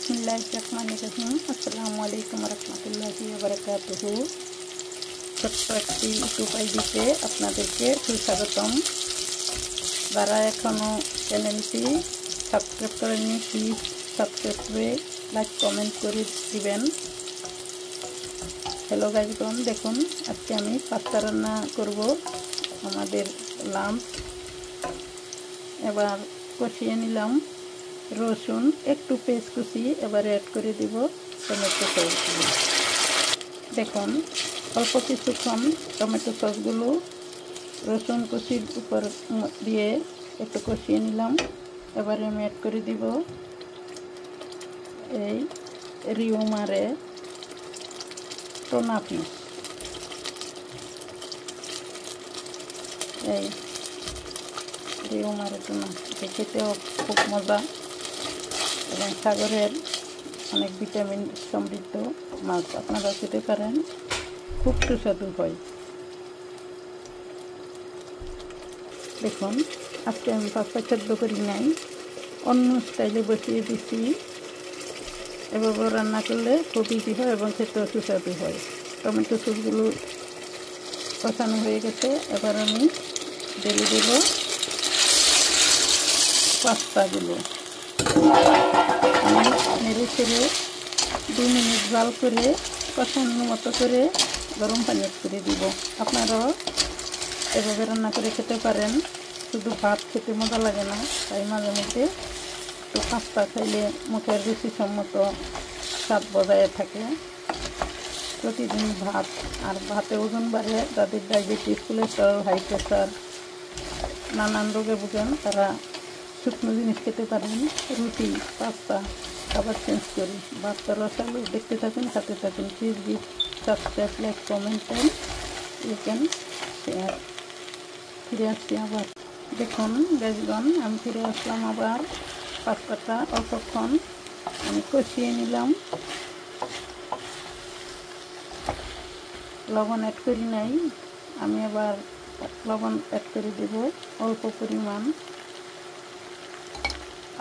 बिस्मिल्लाहिर्रहमानिर्रहीम अस्सलामु अलैकुम रहमतुल्लाहि व बाराकातुहू। ছোট্ট একটি ইউটিউব আইডিতে আপনাদেরকে সুস্বাগতম। যারা এখনও চ্যানেলটি সাবস্ক্রাইব করেননি প্লিজ সাবস্ক্রাইব করে লাইক কমেন্ট করে দিবেন। হ্যালো গাইজগণ, দেখুন আজকে আমি পাস্তা রান্না করব। আমাদের লাঞ্চ এবার কষিয়ে নিলাম রসুন, একটু পেঁয়াজ কুচি এবার অ্যাড করে দিব টমেটো সসগুলো। দেখুন অল্প কিছুক্ষণ টমেটো সসগুলো রসুন কুচির উপর দিয়ে একটু কষিয়ে নিলাম। এবারে আমি অ্যাড করে দিব এই রিউমারে টোনা ফিশ। এই রিউমারে টোনা খেতেও খুব মজা এবং সাগরের অনেক ভিটামিন সমৃদ্ধ মাছ, আপনারা খেতে পারেন, খুব সুস্বাদু হয়। দেখুন আজকে আমি পাস্তা সেদ্ধ করি নাই, অন্য স্টাইলে বসিয়ে দিচ্ছি। এভাবে রান্না করলে খুব ইজি হয় এবং খেতেও সুস্বাদু হয়। টমেটো সসগুলো কষানো হয়ে গেছে, এবার আমি ঢেলে দেব পাস্তাগুলো। আমি নেড়ে ছেড়ে 2 মিনিট জাল করে কষানোর মতো করে গরম পানি অ্যাড করে দিব। আপনারাও এভাবে রান্না করে খেতে পারেন, শুধু ভাত খেতে মজা লাগে না, তাই মাঝে মধ্যে একটু পাস্তা খাইলে মুখের রুচিসম্মত স্বাদ বজায় থাকে। প্রতিদিন ভাত আর ভাতে ওজন বাড়ে, যাদের ডায়াবেটিস, কোলেস্টেরল, হাই প্রেশার, নানান রোগে ভোগেন, তারা শুকনো জিনিস খেতে পারেন। রুটি, পাস্তা খাবার চেঞ্জ করি। ভাতটা রসালো, দেখতে থাকুন, খেতে থাকুন। Please give subscribe, like, comment and you can share. ফিরে আসছি আবার। দেখুন গাইজগণ, আমি ফিরে আসলাম আবার। পাস্তাটা অল্পক্ষণ আমি কষিয়ে নিলাম। লবণ অ্যাড করি নাই, আমি আবার লবণ অ্যাড করে দেব অল্প পরিমাণ।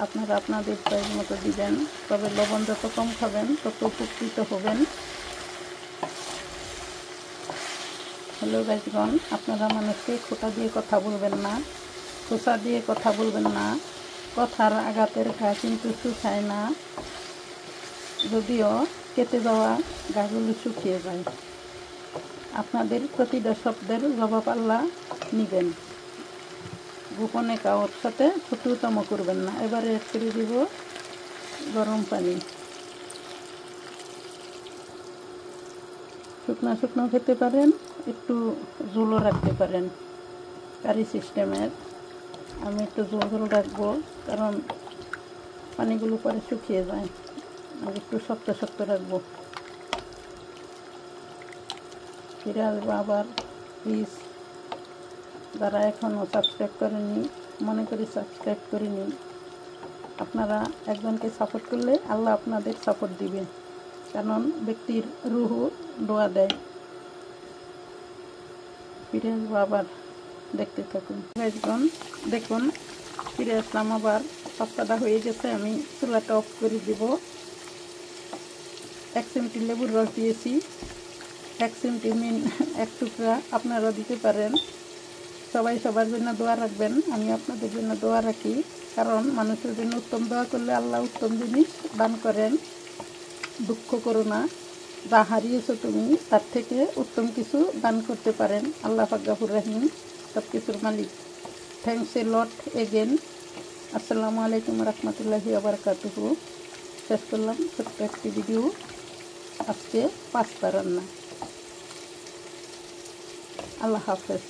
আপনারা আপনাদের সাইজ মতো দিবেন, তবে লবণ যত কম খাবেন তত উপকৃত হবেন। হ্যালো গাইজগণ, আপনারা মানুষকে খোঁটা দিয়ে কথা বলবেন না, খোসা দিয়ে কথা বলবেন না। কথার আঘাতের ঘা কিন্তু শুকায় না, যদিও কেটে যাওয়া ঘাগুলো শুকিয়ে যায়। আপনাদের প্রতিটা শব্দের জবাব আল্লাহ নিবেন। গোপনে কারোর সাথে শত্রুতাম করবেন না। এবারে অ্যাড করে দিব গরম পানি। শুকনো শুকনো খেতে পারেন, একটু ঝোলও রাখতে পারেন। কারি সিস্টেমের আমি একটু ঝোল রাখবো, কারণ পানিগুলো পরে শুকিয়ে যায়, আর একটু শক্ত শক্ত রাখবো। ফিরে আসবো আবার। প্লিজ যারা এখনও সাবস্ক্রাইব করেনি, মনে করি সাবস্ক্রাইব করে নিন। আপনারা একজনকে সাপোর্ট করলে আল্লাহ আপনাদের সাপোর্ট দিবে, কারণ ব্যক্তির রুহু দোয়া দেয়। ফিরে আসবো আবার, দেখতে থাকুন গাইজগণ। দেখুন ফিরে আসলাম আবার। পাস্তাটা হয়ে গেছে, আমি চুলাটা অফ করে দিব। 1 চিমটি লেবুর রস দিয়েছি, 1 চিমটি এক টুকরা আপনারা দিতে পারেন। সবাই সবার জন্য দোয়া রাখবেন, আমি আপনাদের জন্য দোয়া রাখি, কারণ মানুষের জন্য উত্তম দোয়া করলে আল্লাহ উত্তম জিনিস দান করেন। দুঃখ করো না, যা হারিয়েছো তুমি তার থেকে উত্তম কিছু দান করতে পারেন। আল্লাহ পাক গফুর রহিম, সব কিছুর মালিক। Thanks a lot again. আসসালামু আলাইকুম রহমতুল্লাহি ওয়া বারাকাতুহু। শেষ করলাম ছোট্ট একটি ভিডিও, আজকে পাস্তা রান্না। আল্লাহ হাফেজ।